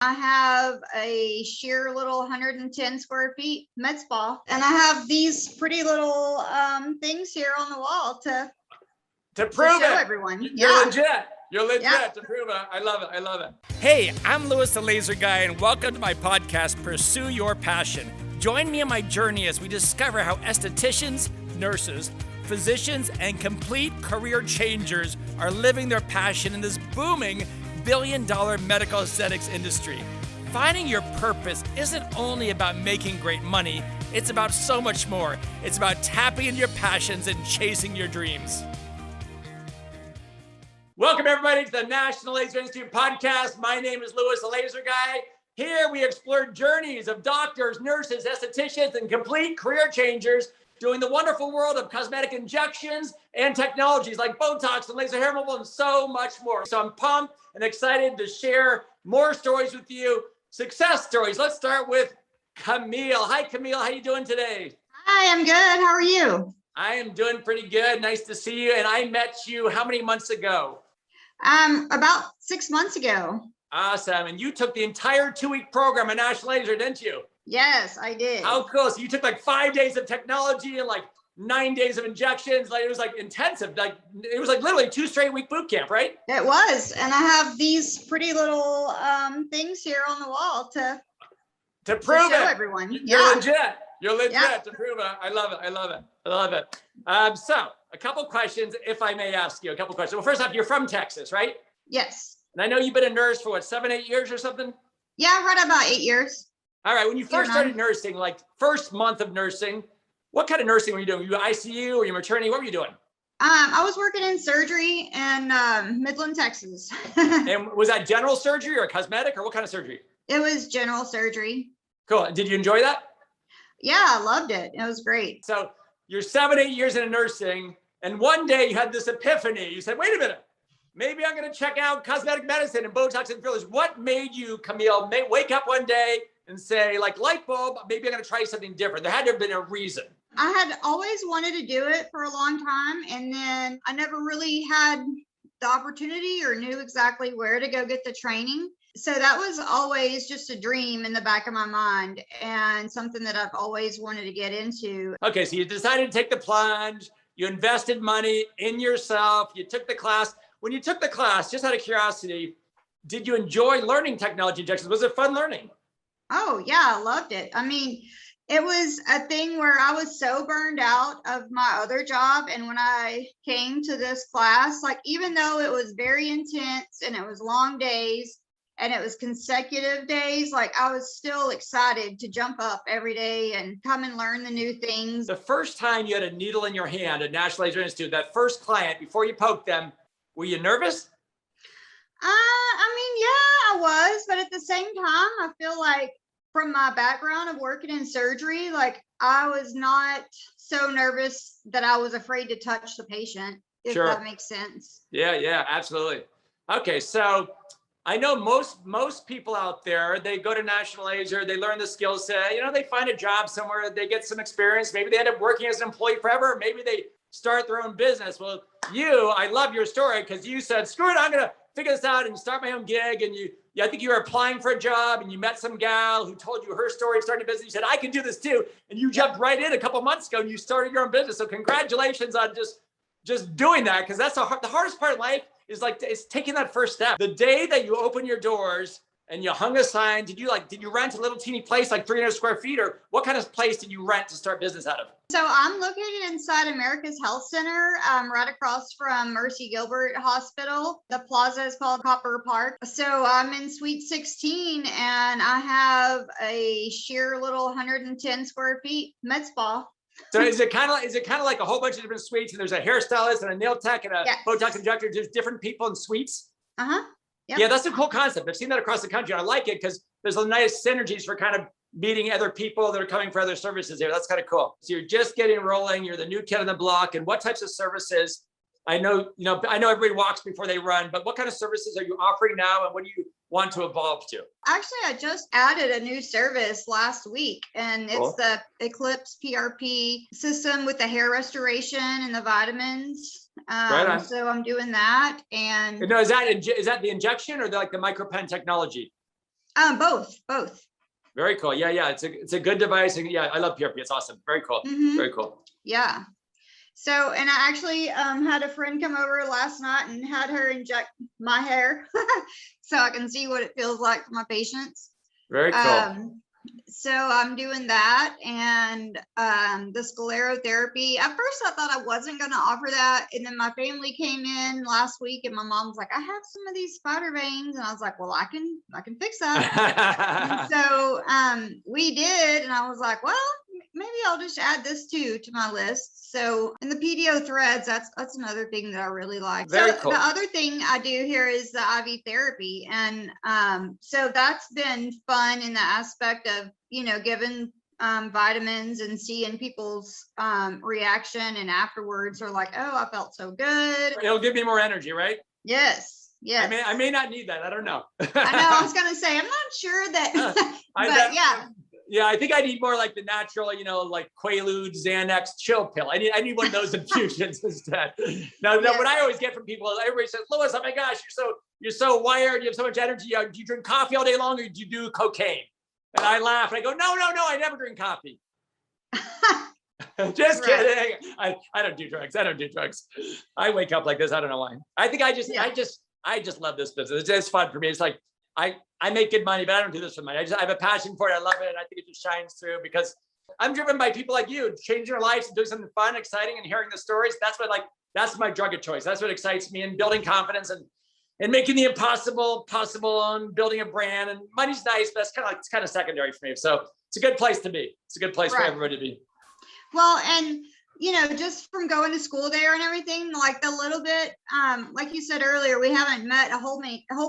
I have a sheer little 110 square feet Medspa, and I have these pretty little things here on the wall to prove show it. everyone. You're legit. You're legit Yeah. to prove it. I love it. I love it. Hey, I'm Louis the Laser Guy, and welcome to my podcast, Pursue Your Passion. Join me on my journey as we discover how estheticians, nurses, physicians, and complete career changers are living their passion in this booming billion-dollar medical aesthetics industry. Finding your purpose isn't only about making great money, it's about so much more. It's about tapping into your passions and chasing your dreams. Welcome, everybody, to the National Laser Institute podcast. My name is Louis the Laser Guy. Here we explore journeys of doctors, nurses, estheticians, and complete career changers doing the wonderful world of cosmetic injections and technologies like Botox and laser hair removal and so much more. So I'm pumped and excited to share more stories with you, success stories. Let's start with Camille. Hi, Camille. How you doing today? Hi, I'm good. How are you? I am doing pretty good. Nice to see you. And I met you how many months ago? About 6 months ago. Awesome. And you took the entire 2-week program at National Laser, didn't you? Yes, I did. How cool. So you took like 5 days of technology and like 9 days of injections. Like it was like intensive. Like it was like literally 2 straight week boot camp, right? It was. And I have these pretty little things here on the wall to prove show it. everyone. You're legit. You're legit to prove it. I love it. I love it. I love it. So a couple questions, if I may ask you a couple questions. Well, first off, you're from Texas, right? Yes. And I know you've been a nurse for what, 7, 8 years or something? Yeah, right about 8 years. All right. When you first started nursing, like first month of nursing, what kind of nursing were you doing? Were you ICU or you maternity? What were you doing? I was working in surgery in Midland, Texas. And was that general surgery or cosmetic or what kind of surgery? It was general surgery. Cool. Did you enjoy that? Yeah, I loved it. It was great. So you're 7, 8 years into nursing, and one day you had this epiphany. You said, wait a minute, maybe I'm going to check out cosmetic medicine and Botox and fillers. What made you, Camille, wake up one day and say, like, light bulb, maybe I'm going to try something different? There had to have been a reason. I had always wanted to do it for a long time, and then I never really had the opportunity or knew exactly where to go get the training. So that was always just a dream in the back of my mind and something that I've always wanted to get into. Okay, so you decided to take the plunge. You invested money in yourself. You took the class. When you took the class, just out of curiosity, did you enjoy learning technology injections? Was it fun learning? Oh, yeah, I loved it. I mean, it was a thing where I was so burned out of my other job. And when I came to this class, like, even though it was very intense and it was long days and it was consecutive days, like, I was still excited to jump up every day and come and learn the new things. The first time you had a needle in your hand at National Laser Institute, that first client, before you poked them, were you nervous? I mean, yeah, I was, but at the same time, I feel like from my background of working in surgery, like, I was not so nervous that I was afraid to touch the patient, if that makes sense. Yeah, absolutely. Okay, so I know most people out there, they go to National Laser, they learn the skill set, they find a job somewhere, they get some experience, maybe they end up working as an employee forever, maybe they start their own business. Well, I love your story because you said, screw it, I'm going to figure this out and start my own gig. And I think you were applying for a job and you met some gal who told you her story of starting a business. You said, I can do this too. And you jumped right in a couple months ago and you started your own business. So congratulations on just doing that. Because that's the hardest part of life is it's taking that first step. The day that you open your doors and you hung a sign, did you rent a little teeny place, like 300 square feet, or what kind of place did you rent to start business out of? So I'm located inside America's Health Center, right across from Mercy Gilbert Hospital. The plaza is called Copper Park. So I'm in Suite 16 and I have a sheer little 110 square feet Medspa. So is it kind of like a whole bunch of different suites and there's a hairstylist and a nail tech and a Botox injector, just different people in suites? Uh-huh. Yep. Yeah, that's a cool concept. I've seen that across the country. I like it because there's a nice synergies for kind of meeting other people that are coming for other services here. That's kind of cool. So you're just getting rolling. You're the new kid on the block. And what types of services? I know everybody walks before they run, but what kind of services are you offering now? And what do you want to evolve to? Actually, I just added a new service last week, and it's the Eclipse PRP system with the hair restoration and the vitamins. Right on. So I'm doing that. And no, is that the injection or the micropen technology? Both. Very cool. Yeah. It's a good device. And yeah, I love PRP. It's awesome. Very cool. Very cool. Yeah. So, and I actually had a friend come over last night and had her inject my hair so I can see what it feels like for my patients. Very cool. So I'm doing that, and the sclerotherapy. At first I thought I wasn't going to offer that, and then my family came in last week and my mom was like, I have some of these spider veins, and I was like, well, I can fix that. And so we did, and I was like, well, maybe I'll just add this too to my list. So, and the PDO threads, that's another thing that I really like. Very so cool. The other thing I do here is the IV therapy. And so that's been fun in the aspect of, giving vitamins and seeing people's reaction, and afterwards are like, oh, I felt so good. It'll give me more energy, right? Yes. I may not need that. I don't know. I know. I was going to say, I'm not sure that, but yeah. Yeah, I think I need more like the natural, like Quaalude, Xanax, chill pill. I need one of those infusions instead. No, what I always get from people is everybody says, Louis, oh my gosh, you're so wired, you have so much energy. Do you drink coffee all day long, or do you do cocaine? And I laugh and I go, no, I never drink coffee. Just kidding. I don't do drugs. I wake up like this. I don't know why. I think I just love this business. It's fun for me. It's like, I make good money, but I don't do this for money. I have a passion for it. I love it. And I think it just shines through because I'm driven by people like you, changing their lives and doing something fun, exciting, and hearing the stories. That's my drug of choice. That's what excites me, and building confidence and making the impossible possible, and building a brand. And money's nice, but it's kind of secondary for me. So it's a good place to be. It's a good place for everybody to be. Well, and just from going to school there and everything, like the little bit, like you said earlier, we haven't met a whole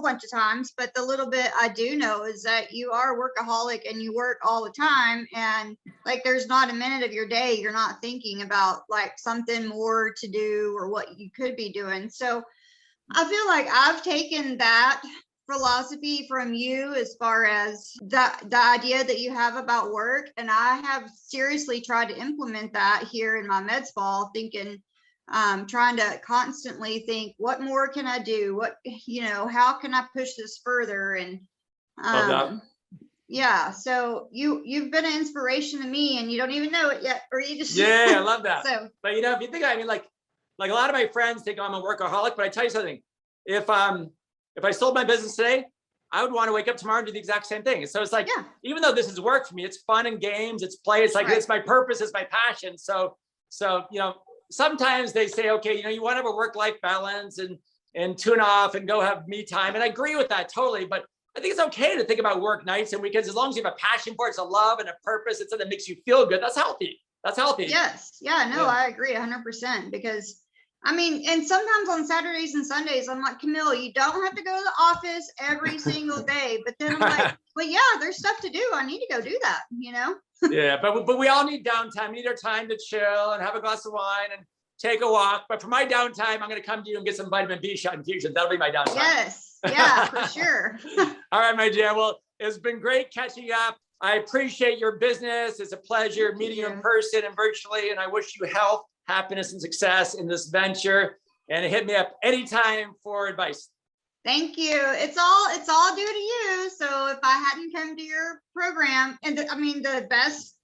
bunch of times, but the little bit I do know is that you are a workaholic and you work all the time. And like, there's not a minute of your day you're not thinking about like something more to do or what you could be doing. So I feel like I've taken that philosophy from you as far as the idea that you have about work, and I have seriously tried to implement that here in my Medspa, thinking trying to constantly think, what more can I do, what how can I push this further? And yeah, so you've been an inspiration to me, and you don't even know it yet, or you just I love that. So, but if you think, like a lot of my friends think I'm a workaholic, but I tell you something, if I sold my business today, I would want to wake up tomorrow and do the exact same thing. So it's like, even though this is work for me, it's fun and games, it's play. It's like, it's my purpose, it's my passion. So, sometimes they say, okay, you want to have a work-life balance and tune off and go have me time. And I agree with that totally. But I think it's okay to think about work nights and weekends, as long as you have a passion for it, it's a love and a purpose. It's something that makes you feel good. That's healthy. Yes. Yeah, no, I agree 100%, because and sometimes on Saturdays and Sundays, I'm like, Camille, you don't have to go to the office every single day. But then I'm like, well, yeah, there's stuff to do. I need to go do that, Yeah, but we all need downtime. We need our time to chill and have a glass of wine and take a walk. But for my downtime, I'm going to come to you and get some vitamin B shot infusion. That'll be my downtime. Yes. Yeah, for sure. All right, my dear. Well, it's been great catching up. I appreciate your business. It's a pleasure meeting you in person and virtually. And I wish you health, happiness, and success in this venture. And hit me up anytime for advice. Thank you. It's all due to you. So if I hadn't come to your program, and the best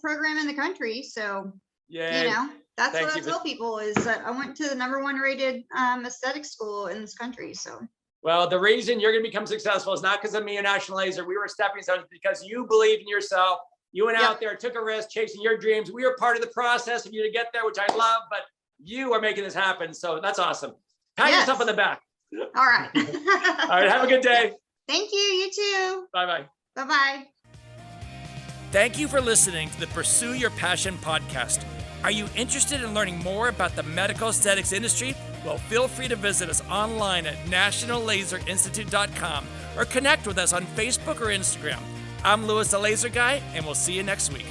program in the country. So that's what I tell people is that I went to the #1 rated aesthetic school in this country. So. Well, the reason you're going to become successful is not because of me and National Laser. We were stepping stones because you believe in yourself. You went out there, took a risk, chasing your dreams. We were part of the process of you to get there, which I love, but you are making this happen. So that's awesome. Pat yourself on the back. All right. All right. Have a good day. Thank you. You too. Bye-bye. Bye-bye. Thank you for listening to the Pursue Your Passion podcast. Are you interested in learning more about the medical aesthetics industry? Well, feel free to visit us online at nationallaserinstitute.com or connect with us on Facebook or Instagram. I'm Louis the Laser Guy, and we'll see you next week.